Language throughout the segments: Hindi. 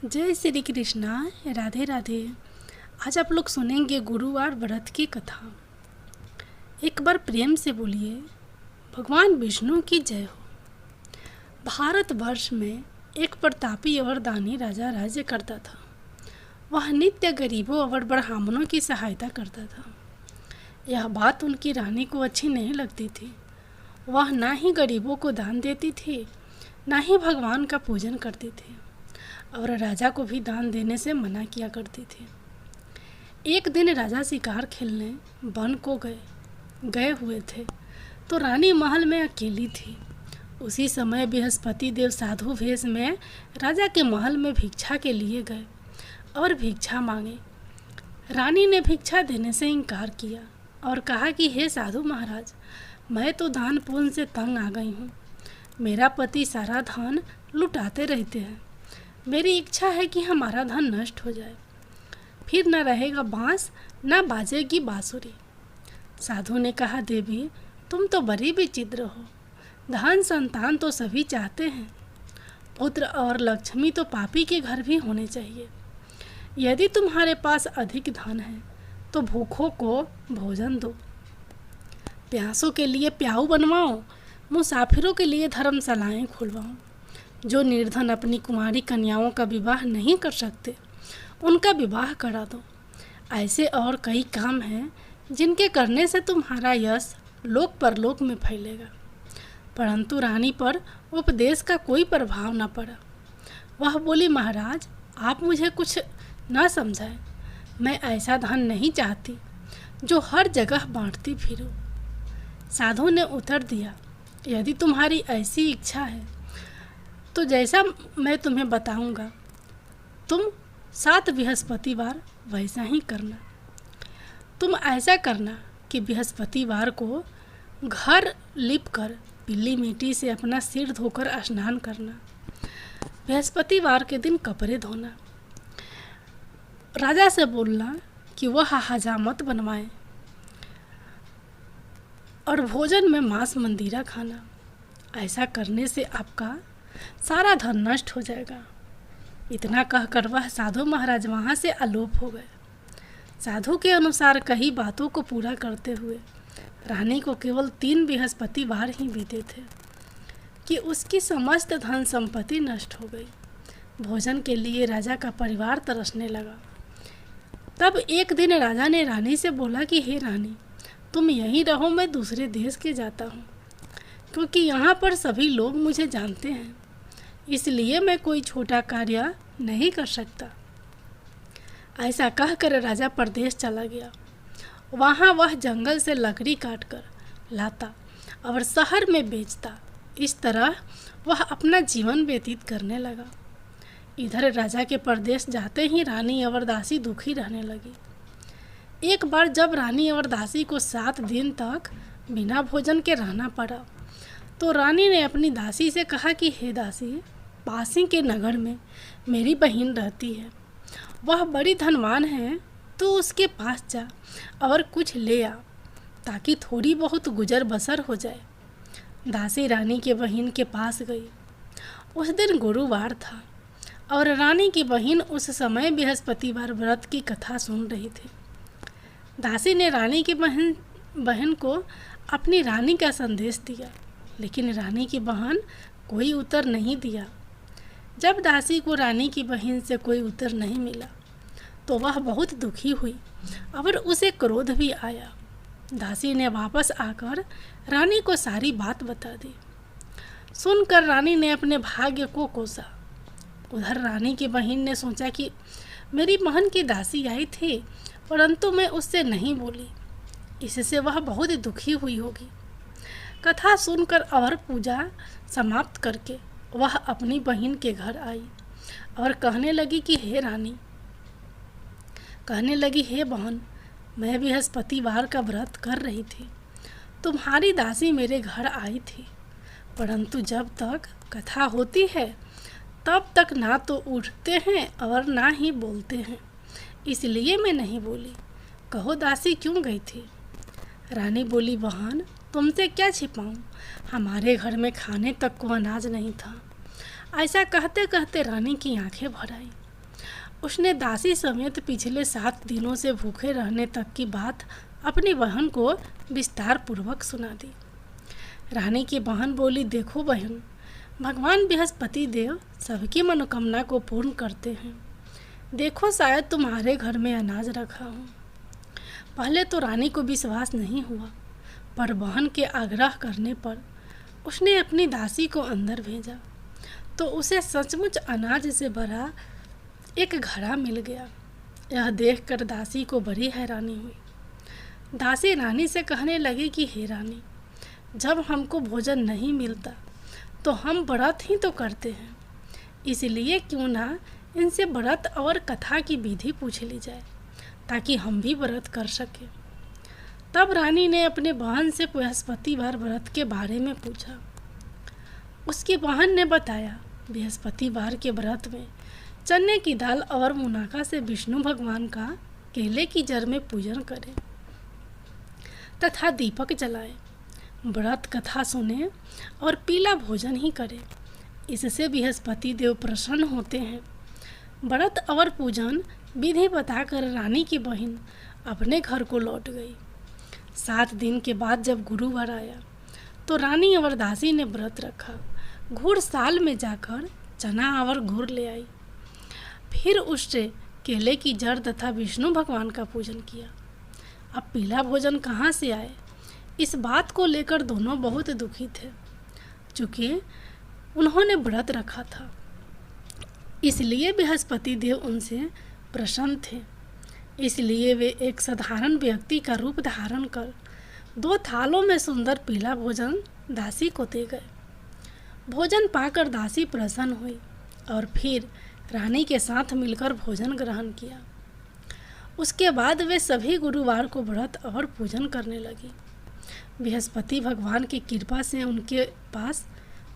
जय श्री कृष्णा। राधे राधे। आज आप लोग सुनेंगे गुरुवार व्रत की कथा। एक बार प्रेम से बोलिए, भगवान विष्णु की जय हो। भारतवर्ष में एक प्रतापी और दानी राजा राज्य करता था। वह नित्य गरीबों और ब्राह्मणों की सहायता करता था। यह बात उनकी रानी को अच्छी नहीं लगती थी। वह ना ही गरीबों को दान देती थी, ना ही भगवान का पूजन करती थी, और राजा को भी दान देने से मना किया करती थी। एक दिन राजा शिकार खेलने वन को गए हुए थे, तो रानी महल में अकेली थी। उसी समय बृहस्पति देव साधु वेश में राजा के महल में भिक्षा के लिए गए और भिक्षा मांगे। रानी ने भिक्षा देने से इनकार किया और कहा कि हे साधु महाराज, मैं तो दान पुण्य से तंग आ गई हूँ। मेरा पति सारा धन लुटाते रहते हैं। मेरी इच्छा है कि हमारा धन नष्ट हो जाए, फिर न रहेगा बांस न बाजेगी बांसुरी। साधु ने कहा, देवी तुम तो बड़ी विचित्र हो। धन संतान तो सभी चाहते हैं, पुत्र और लक्ष्मी तो पापी के घर भी होने चाहिए। यदि तुम्हारे पास अधिक धन है तो भूखों को भोजन दो, प्यासों के लिए प्याऊ बनवाओ, मुसाफिरों के लिए धर्मशालाएं खुलवाओ। जो निर्धन अपनी कुंवारी कन्याओं का विवाह नहीं कर सकते, उनका विवाह करा दो। ऐसे और कई काम हैं जिनके करने से तुम्हारा यश लोक परलोक में फैलेगा। परंतु रानी पर उपदेश का कोई प्रभाव न पड़ा। वह बोली, महाराज आप मुझे कुछ न समझाएं। मैं ऐसा धन नहीं चाहती जो हर जगह बांटती फिरूं। साधु ने उत्तर दिया, यदि तुम्हारी ऐसी इच्छा है तो जैसा मैं तुम्हें बताऊंगा तुम 7 बृहस्पतिवार वैसा ही करना। तुम ऐसा करना कि बृहस्पतिवार को घर लिपकर पीली मिट्टी से अपना सिर धोकर स्नान करना। बृहस्पतिवार के दिन कपड़े धोना। राजा से बोलना कि वह हजामत बनवाए और भोजन में मांस मंदिरा खाना। ऐसा करने से आपका सारा धन नष्ट हो जाएगा। इतना कहकर वह साधु महाराज वहाँ से अलोप हो गए। साधु के अनुसार कई बातों को पूरा करते हुए रानी को केवल 3 बृहस्पतिवार ही बीते थे कि उसकी समस्त धन संपत्ति नष्ट हो गई। भोजन के लिए राजा का परिवार तरसने लगा। तब एक दिन राजा ने रानी से बोला कि हे रानी, तुम यहीं रहो, मैं दूसरे देश के जाता हूँ, क्योंकि यहाँ पर सभी लोग मुझे जानते हैं, इसलिए मैं कोई छोटा कार्य नहीं कर सकता। ऐसा कहकर राजा परदेश चला गया। वहाँ वह जंगल से लकड़ी काटकर लाता और शहर में बेचता। इस तरह वह अपना जीवन व्यतीत करने लगा। इधर राजा के परदेश जाते ही रानी और दासी दुखी रहने लगी। एक बार जब रानी और दासी को 7 दिन तक बिना भोजन के रहना पड़ा, तो रानी ने अपनी दासी से कहा कि हे दासी, पासी के नगर में मेरी बहन रहती है, वह बड़ी धनवान है, तो उसके पास जा और कुछ ले आ, ताकि थोड़ी बहुत गुजर बसर हो जाए। दासी रानी के बहन के पास गई। उस दिन गुरुवार था और रानी की बहन उस समय बृहस्पतिवार व्रत की कथा सुन रही थी। दासी ने रानी की बहन को अपनी रानी का संदेश दिया, लेकिन रानी की बहन कोई उत्तर नहीं दिया। जब दासी को रानी की बहन से कोई उत्तर नहीं मिला तो वह बहुत दुखी हुई और उसे क्रोध भी आया। दासी ने वापस आकर रानी को सारी बात बता दी। सुनकर रानी ने अपने भाग्य को कोसा। उधर रानी की बहन ने सोचा कि मेरी बहन की दासी आई थी, परंतु मैं उससे नहीं बोली, इससे वह बहुत दुखी हुई होगी। कथा सुनकर और पूजा समाप्त करके वह अपनी बहन के घर आई और कहने लगी हे बहन, मैं बृहस्पतिवार का व्रत कर रही थी। तुम्हारी दासी मेरे घर आई थी, परंतु जब तक कथा होती है तब तक ना तो उठते हैं और ना ही बोलते हैं, इसलिए मैं नहीं बोली। कहो दासी क्यों गई थी? रानी बोली, बहन तुमसे क्या छिपाऊं, हमारे घर में खाने तक को अनाज नहीं था। ऐसा कहते कहते रानी की आंखें भर आई। उसने दासी समेत पिछले 7 दिनों से भूखे रहने तक की बात अपनी बहन को विस्तार पूर्वक सुना दी। रानी की बहन बोली, देखो बहन, भगवान बृहस्पति देव सबकी मनोकामना को पूर्ण करते हैं। देखो, शायद तुम्हारे घर में अनाज रखा हो। पहले तो रानी को विश्वास नहीं हुआ, पर बहन के आग्रह करने पर उसने अपनी दासी को अंदर भेजा तो उसे सचमुच अनाज से भरा एक घड़ा मिल गया। यह देखकर दासी को बड़ी हैरानी हुई। दासी रानी से कहने लगी कि हे रानी, जब हमको भोजन नहीं मिलता तो हम व्रत ही तो करते हैं, इसलिए क्यों ना इनसे व्रत और कथा की विधि पूछ ली जाए ताकि हम भी व्रत कर सकें। तब रानी ने अपने बहन से बृहस्पतिवार व्रत के बारे में पूछा। उसकी बहन ने बताया, बृहस्पतिवार के व्रत में चने की दाल और मुनाका से विष्णु भगवान का केले की जड़ में पूजन करें तथा दीपक जलाएं, व्रत कथा सुने और पीला भोजन ही करें। इससे बृहस्पति देव प्रसन्न होते हैं। व्रत और पूजन विधि बताकर रानी की बहन अपने घर को लौट गई। 7 दिन के बाद जब गुरुवार आया तो रानी और दासी ने व्रत रखा। घुड़साल में जाकर चना और गुड़ ले आई, फिर उससे केले की जड़ तथा विष्णु भगवान का पूजन किया। अब पीला भोजन कहाँ से आए, इस बात को लेकर दोनों बहुत दुखी थे, चूँकि उन्होंने व्रत रखा था। इसलिए बृहस्पति देव उनसे प्रसन्न थे। इसलिए वे एक साधारण व्यक्ति का रूप धारण कर 2 थालों में सुंदर पीला भोजन दासी को दे गए। भोजन पाकर दासी प्रसन्न हुई और फिर रानी के साथ मिलकर भोजन ग्रहण किया। उसके बाद वे सभी गुरुवार को व्रत और पूजन करने लगी। बृहस्पति भगवान की कृपा से उनके पास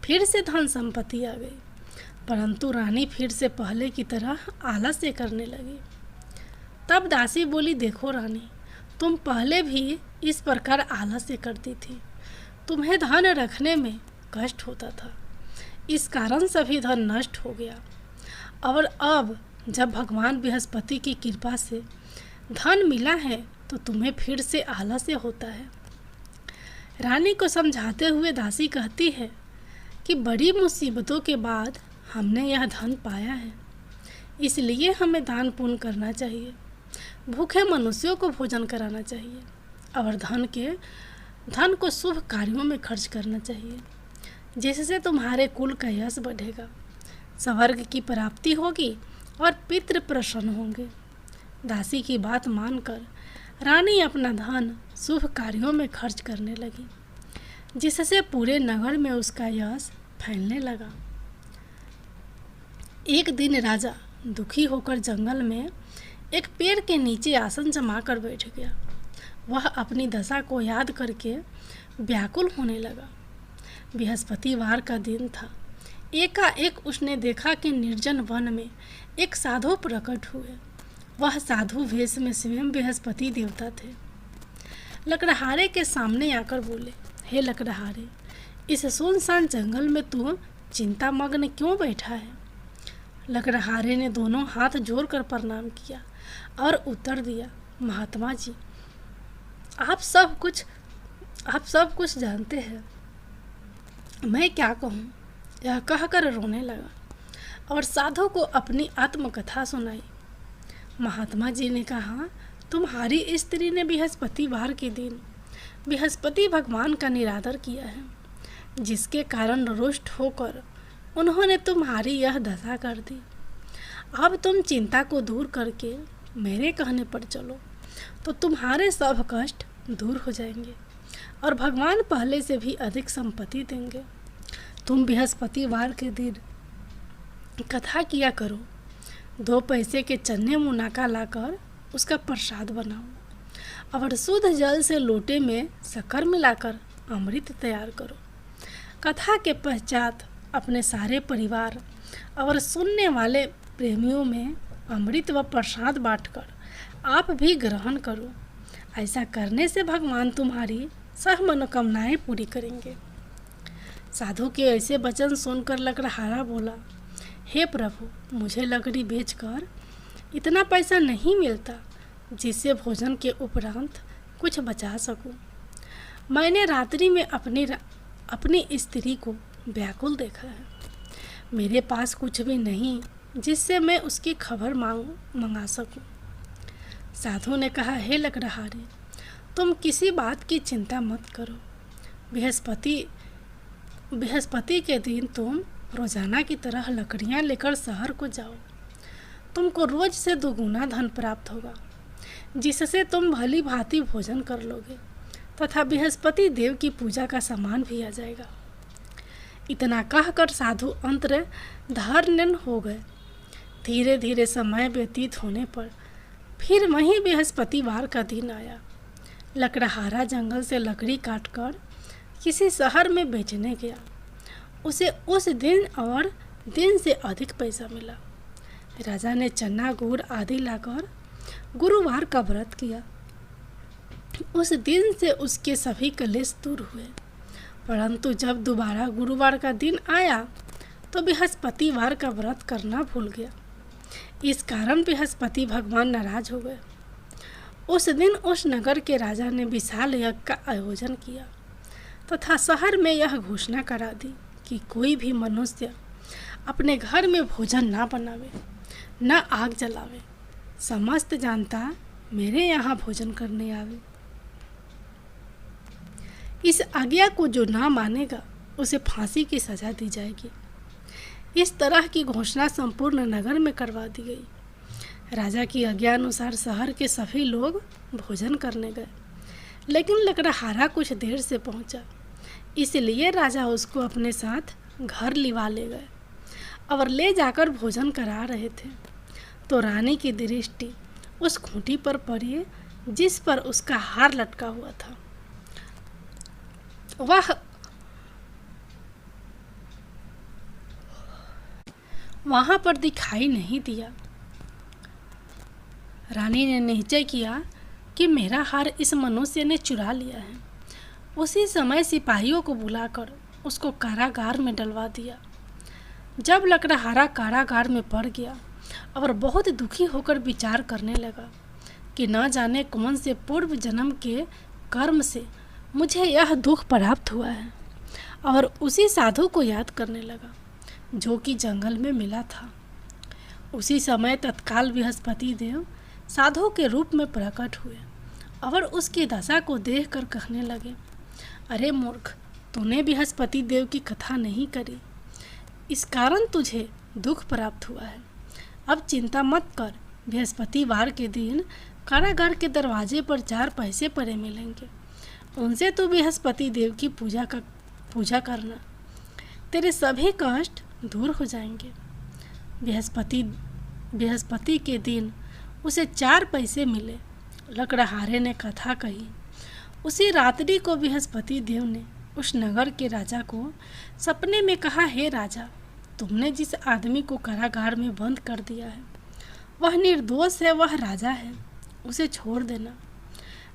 फिर से धन संपत्ति आ गई, परंतु रानी फिर से पहले की तरह आलस्य करने लगी। तब दासी बोली, देखो रानी, तुम पहले भी इस प्रकार आलस्य करती थी। तुम्हें धन रखने में कष्ट होता था, इस कारण सभी धन नष्ट हो गया। और अब जब भगवान बृहस्पति की कृपा से धन मिला है तो तुम्हें फिर से आलस्य होता है। रानी को समझाते हुए दासी कहती है कि बड़ी मुसीबतों के बाद हमने यह धन पाया है, इसलिए हमें दान पुण्य करना चाहिए, भूखे मनुष्यों को भोजन कराना चाहिए और धन को शुभ कार्यों में खर्च करना चाहिए, जिससे तुम्हारे कुल का यश बढ़ेगा, स्वर्ग की प्राप्ति होगी और पितृ प्रसन्न होंगे। दासी की बात मानकर रानी अपना धन शुभ कार्यों में खर्च करने लगी, जिससे पूरे नगर में उसका यश फैलने लगा। एक दिन राजा दुखी होकर जंगल में एक पेड़ के नीचे आसन जमा कर बैठ गया। वह अपनी दशा को याद करके व्याकुल होने लगा। बृहस्पतिवार का दिन था। एकाएक उसने देखा कि निर्जन वन में एक साधु प्रकट हुए। वह साधु वेश में स्वयं बृहस्पति देवता थे। लकड़हारे के सामने आकर बोले, हे लकड़हारे, इस सुनसान जंगल में तू चिंतामग्न क्यों बैठा है? लकड़हारे ने दोनों हाथ जोड़कर प्रणाम किया और उत्तर दिया, महात्मा जी, आप सब कुछ जानते हैं, मैं क्या कहूँ? यह कहकर रोने लगा और साधु को अपनी आत्मकथा सुनाई। महात्मा जी ने कहा, तुम्हारी स्त्री ने बृहस्पतिवार के दिन बृहस्पति भगवान का निरादर किया है, जिसके कारण रुष्ट होकर उन्होंने तुम्हारी यह दशा कर दी। अब तुम चिंता को दूर करके मेरे कहने पर चलो तो तुम्हारे सब कष्ट दूर हो जाएंगे और भगवान पहले से भी अधिक संपत्ति देंगे। तुम बृहस्पतिवार के दिन कथा किया करो, 2 पैसे के चने मुनाका लाकर उसका प्रसाद बनाओ और शुद्ध जल से लोटे में शक्कर मिलाकर अमृत तैयार करो। कथा के पश्चात अपने सारे परिवार और सुनने वाले प्रेमियों में अमृत व प्रसाद बांटकर आप भी ग्रहण करो। ऐसा करने से भगवान तुम्हारी सब मनोकामनाएं पूरी करेंगे। साधु के ऐसे वचन सुनकर लकड़हारा बोला, हे प्रभु, मुझे लकड़ी बेचकर इतना पैसा नहीं मिलता जिससे भोजन के उपरांत कुछ बचा सकूं। मैंने रात्रि में अपनी स्त्री को व्याकुल देखा है। मेरे पास कुछ भी नहीं जिससे मैं उसकी खबर मंगा सकूं। साधु ने कहा, हे लकड़हारे, तुम किसी बात की चिंता मत करो। बृहस्पति के दिन तुम रोजाना की तरह लकड़ियां लेकर शहर को जाओ। तुमको रोज से दोगुना धन प्राप्त होगा, जिससे तुम भली भांति भोजन कर लोगे तथा बृहस्पति देव की पूजा का सामान भी आ जाएगा। इतना कहकर साधु अंतर्धान हो गए। धीरे धीरे समय व्यतीत होने पर फिर वहीं बृहस्पतिवार का दिन आया। लकड़हारा जंगल से लकड़ी काटकर किसी शहर में बेचने गया। उसे उस दिन और दिन से अधिक पैसा मिला। राजा ने चना गुड़ आदि लाकर गुरुवार का व्रत किया। उस दिन से उसके सभी कलेश दूर हुए। परंतु जब दोबारा गुरुवार का दिन आया तो बृहस्पतिवार का व्रत करना भूल गया। इस कारण बृहस्पति भगवान नाराज हो गए। उस दिन उस नगर के राजा ने विशाल यज्ञ का आयोजन किया तथा शहर में यह घोषणा करा दी कि कोई भी मनुष्य अपने घर में भोजन ना बनावे, न आग जलावे। समस्त जनता मेरे यहाँ भोजन करने आवे। इस आज्ञा को जो ना मानेगा उसे फांसी की सजा दी जाएगी। इस तरह की घोषणा संपूर्ण नगर में करवा दी गई। राजा की आज्ञा अनुसार शहर के सभी लोग भोजन करने गए, लेकिन लकड़हारा कुछ देर से पहुंचा, इसलिए राजा उसको अपने साथ घर लिवा ले गए और ले जाकर भोजन करा रहे थे तो रानी की दृष्टि उस खूंटी पर पड़ी जिस पर उसका हार लटका हुआ था। वहां पर दिखाई नहीं दिया। रानी ने निश्चय किया कि मेरा हार इस मनुष्य ने चुरा लिया है। उसी समय सिपाहियों को बुलाकर उसको कारागार में डलवा दिया। जब लकड़हारा कारागार में पड़ गया और बहुत दुखी होकर विचार करने लगा कि न जाने कौन से पूर्व जन्म के कर्म से मुझे यह दुख प्राप्त हुआ है, और उसी साधु को याद करने लगा जो कि जंगल में मिला था। उसी समय तत्काल बृहस्पति देव साधु के रूप में प्रकट हुए और उसकी दशा को देखकर कहने लगे, अरे मूर्ख, तूने बृहस्पति देव की कथा नहीं करी, इस कारण तुझे दुख प्राप्त हुआ है। अब चिंता मत कर, बृहस्पतिवार के दिन कारागार के दरवाजे पर 4 पैसे पड़े मिलेंगे, उनसे तो बृहस्पति देव की पूजा करना, तेरे सभी कष्ट दूर हो जाएंगे। बृहस्पति के दिन उसे 4 पैसे मिले। लकड़हारे ने कथा कही। उसी रात्रि को बृहस्पति देव ने उस नगर के राजा को सपने में कहा, हे राजा, तुमने जिस आदमी को कारागार में बंद कर दिया है वह निर्दोष है, वह राजा है, उसे छोड़ देना।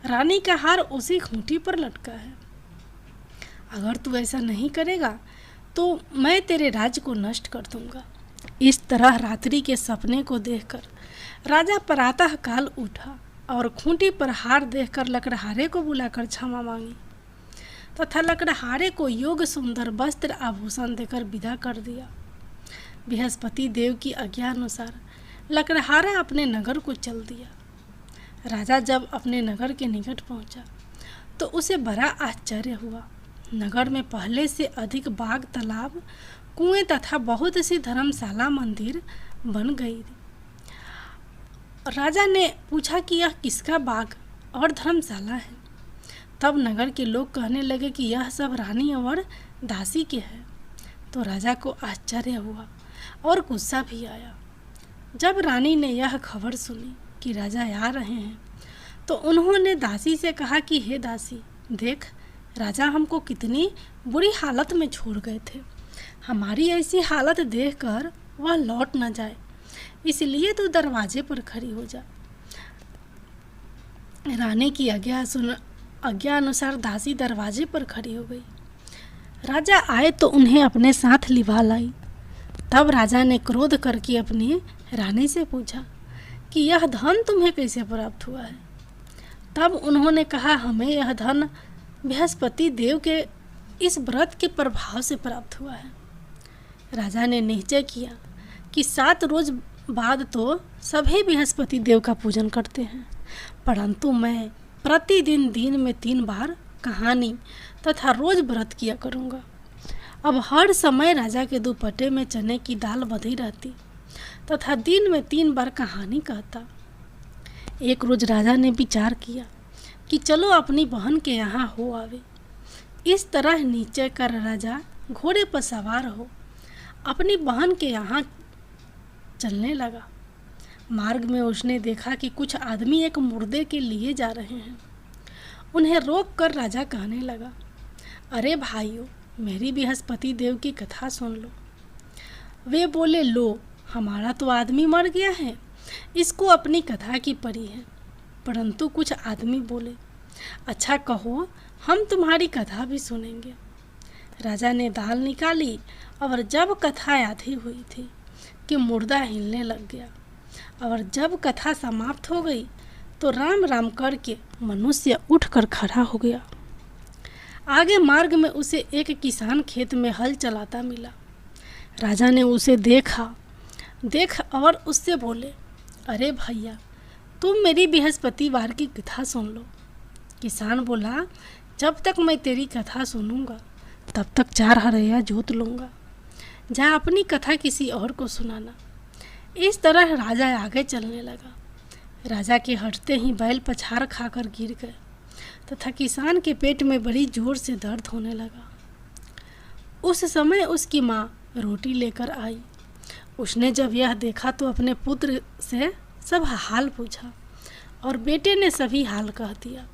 रानी का हार उसी खूंटी पर लटका है। अगर तू ऐसा नहीं करेगा तो मैं तेरे राज्य को नष्ट कर दूंगा। इस तरह रात्रि के सपने को देखकर राजा प्रातः काल उठा और खूंटी पर हार देखकर लकड़हारे को बुलाकर क्षमा मांगी तथा लकड़हारे को योग सुंदर वस्त्र आभूषण देकर विदा कर दिया। बृहस्पति देव की आज्ञा अनुसार लकड़हारा अपने नगर को चल दिया। राजा जब अपने नगर के निकट पहुंचा तो उसे बड़ा आश्चर्य हुआ। नगर में पहले से अधिक बाग, तालाब, कुएं तथा बहुत सी धर्मशाला, मंदिर बन गई। राजा ने पूछा कि यह किसका बाग और धर्मशाला है। तब नगर के लोग कहने लगे कि यह सब रानी और दासी के है। तो राजा को आश्चर्य हुआ और गुस्सा भी आया। जब रानी ने यह खबर सुनी कि राजा आ रहे हैं तो उन्होंने दासी से कहा कि हे दासी, देख, राजा हमको कितनी बुरी हालत में छोड़ गए थे। हमारी ऐसी हालत देखकर वह लौट न जाए, इसलिए तू दरवाजे पर खड़ी हो जा। रानी की आज्ञा अनुसार दासी दरवाजे पर खड़ी हो गई। राजा आए तो उन्हें अपने साथ लिवा लाई। तब राजा ने क्रोध करके अपनी रानी से पूछा कि यह धन तुम्हें कैसे प्राप्त हुआ है। तब उन्होंने कहा, हमें यह धन बृहस्पति देव के इस व्रत के प्रभाव से प्राप्त हुआ है। राजा ने निश्चय किया कि 7 रोज बाद तो सभी बृहस्पति देव का पूजन करते हैं, परंतु मैं प्रतिदिन दिन में 3 बार कहानी तथा रोज व्रत किया करूँगा। अब हर समय राजा के दुपट्टे में चने की दाल बंधी रहती तथा दिन में 3 बार कहानी कहता। एक रोज राजा ने विचार किया कि चलो अपनी बहन के यहाँ हो आवे। इस तरह निश्चय कर राजा घोड़े पर सवार हो अपनी बहन के यहाँ चलने लगा। मार्ग में उसने देखा कि कुछ आदमी एक मुर्दे के लिए जा रहे हैं। उन्हें रोक कर राजा कहने लगा, अरे भाइयों, मेरी बृहस्पति देव की कथा सुन लो। वे बोले, लो, हमारा तो आदमी मर गया है, इसको अपनी कथा की पड़ी है। परंतु कुछ आदमी बोले, अच्छा कहो, हम तुम्हारी कथा भी सुनेंगे। राजा ने दाल निकाली और जब कथा आधी हुई थी कि मुर्दा हिलने लग गया, और जब कथा समाप्त हो गई तो राम राम करके मनुष्य उठकर खड़ा हो गया। आगे मार्ग में उसे एक किसान खेत में हल चलाता मिला। राजा ने उसे देख और उससे बोले, अरे भैया, तुम मेरी बृहस्पतिवार की कथा सुन लो। किसान बोला, जब तक मैं तेरी कथा सुनूंगा तब तक 4 हरैया जोत लूँगा। जा अपनी कथा किसी और को सुनाना। इस तरह राजा आगे चलने लगा। राजा के हटते ही बैल पछाड़ खाकर गिर गए तथा किसान के पेट में बड़ी जोर से दर्द होने लगा। उस समय उसकी माँ रोटी लेकर आई। उसने जब यह देखा तो अपने पुत्र से सब हाल पूछा और बेटे ने सभी हाल कह दिया।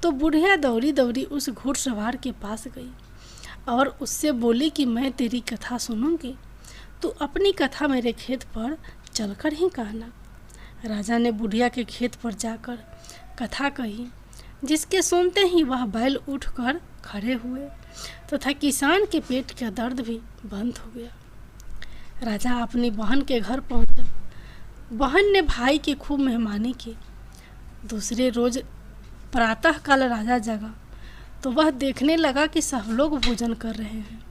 तो बुढ़िया दौड़ी दौड़ी उस घुड़सवार के पास गई और उससे बोली कि मैं तेरी कथा सुनूंगी, तू अपनी कथा मेरे खेत पर चलकर ही कहना। राजा ने बुढ़िया के खेत पर जाकर कथा कही, जिसके सुनते ही वह बैल उठकर खड़े हुए तथा किसान के पेट का दर्द भी बंद हो गया। राजा अपनी बहन के घर पहुंचा। बहन ने भाई की खूब मेहमानी की। दूसरे रोज प्रातःकाल राजा जगा तो वह देखने लगा कि सब लोग भोजन कर रहे हैं।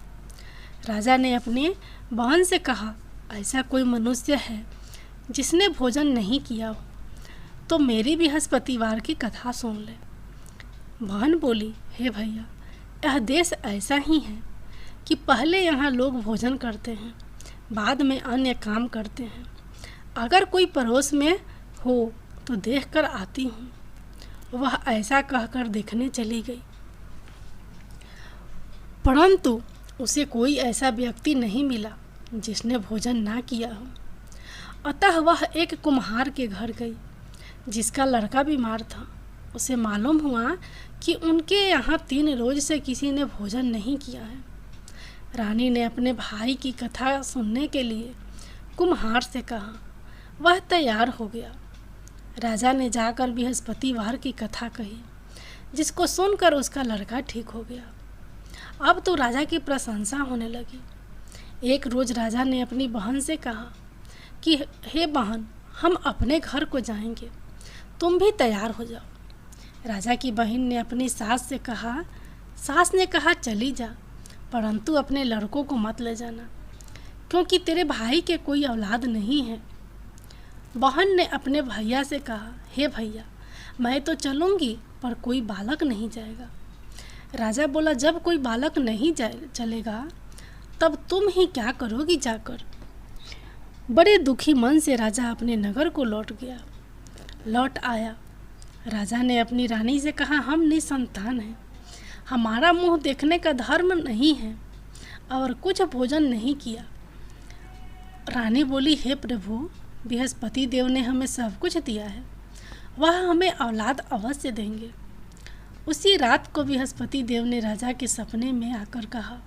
राजा ने अपनी बहन से कहा, ऐसा कोई मनुष्य है जिसने भोजन नहीं किया हो तो मेरी बृहस्पतिवार की कथा सुन ले। बहन बोली, हे भैया, यह देश ऐसा ही है कि पहले यहाँ लोग भोजन करते हैं, बाद में अन्य काम करते हैं। अगर कोई पड़ोस में हो तो देखकर आती हूँ। वह ऐसा कहकर देखने चली गई, परंतु उसे कोई ऐसा व्यक्ति नहीं मिला जिसने भोजन ना किया हो। अतः वह एक कुम्हार के घर गई जिसका लड़का बीमार था। उसे मालूम हुआ कि उनके यहाँ 3 रोज से किसी ने भोजन नहीं किया है। रानी ने अपने भाई की कथा सुनने के लिए कुम्हार से कहा। वह तैयार हो गया। राजा ने जाकर बृहस्पतिवार की कथा कही, जिसको सुनकर उसका लड़का ठीक हो गया। अब तो राजा की प्रशंसा होने लगी। एक रोज राजा ने अपनी बहन से कहा कि हे बहन, हम अपने घर को जाएंगे, तुम भी तैयार हो जाओ। राजा की बहन ने अपनी सास ने कहा चली जा, परंतु अपने लड़कों को मत ले जाना, क्योंकि तेरे भाई के कोई औलाद नहीं है। बहन ने अपने भैया से कहा, हे भैया, मैं तो चलूँगी पर कोई बालक नहीं जाएगा। राजा बोला, जब कोई बालक नहीं चलेगा तब तुम ही क्या करोगी जाकर। बड़े दुखी मन से राजा अपने नगर को लौट आया। राजा ने अपनी रानी से कहा, हम निसंतान हैं, हमारा मुंह देखने का धर्म नहीं है और कुछ भोजन नहीं किया। रानी बोली, हे प्रभु, बृहस्पति देव ने हमें सब कुछ दिया है, वह हमें औलाद अवश्य देंगे। उसी रात को बृहस्पति देव ने राजा के सपने में आकर कहा,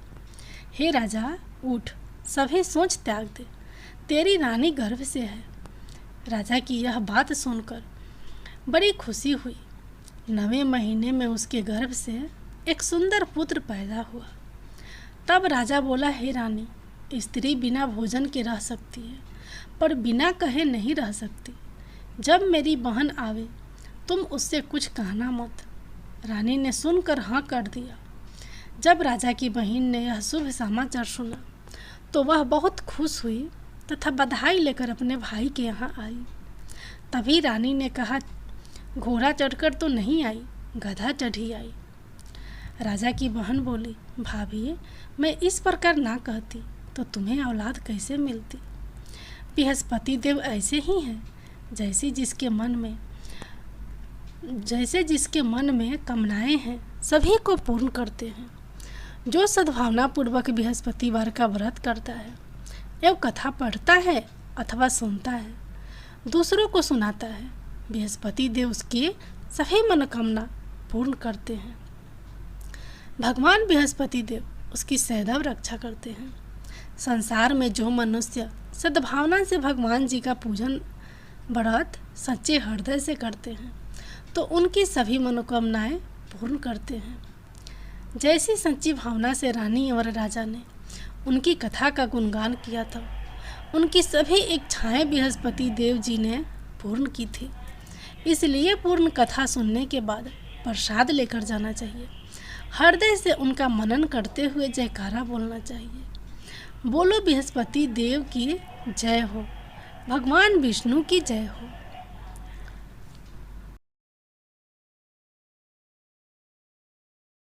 हे राजा, उठ, सभी सोच त्याग दे, तेरी रानी गर्भ से है। राजा की यह बात सुनकर बड़ी खुशी हुई। 9वें महीने में उसके गर्भ से एक सुंदर पुत्र पैदा हुआ। तब राजा बोला, हे रानी, स्त्री बिना भोजन के रह सकती है, पर बिना कहे नहीं रह सकती। जब मेरी बहन आवे तुम उससे कुछ कहना मत। रानी ने सुनकर हाँ कर दिया। जब राजा की बहन ने यह शुभ समाचार सुना तो वह बहुत खुश हुई तथा बधाई लेकर अपने भाई के यहाँ आई। तभी रानी ने कहा, घोड़ा चढ़कर तो नहीं आई, गधा चढ़ी आई। राजा की बहन बोली, भाभी मैं इस प्रकार ना कहती तो तुम्हें औलाद कैसे मिलती। बृहस्पति देव ऐसे ही हैं, जैसे जिसके मन में कामनाएं हैं सभी को पूर्ण करते हैं। जो सद्भावना पूर्वक बृहस्पतिवार का व्रत करता है एवं कथा पढ़ता है अथवा सुनता है, दूसरों को सुनाता है, बृहस्पति देव उसकी सभी मनोकामना पूर्ण करते हैं। भगवान बृहस्पति देव उसकी सदैव रक्षा करते हैं। संसार में जो मनुष्य सद्भावना से भगवान जी का पूजन व्रत सच्चे हृदय से करते हैं तो उनकी सभी मनोकामनाएं पूर्ण करते हैं। जैसी सच्ची भावना से रानी और राजा ने उनकी कथा का गुणगान किया था, उनकी सभी इच्छाएं बृहस्पति देव जी ने पूर्ण की थी। इसलिए पूर्ण कथा सुनने के बाद प्रसाद लेकर जाना चाहिए। हृदय से उनका मनन करते हुए जयकारा बोलना चाहिए। बोलो बृहस्पति देव की जय हो, भगवान विष्णु की जय हो।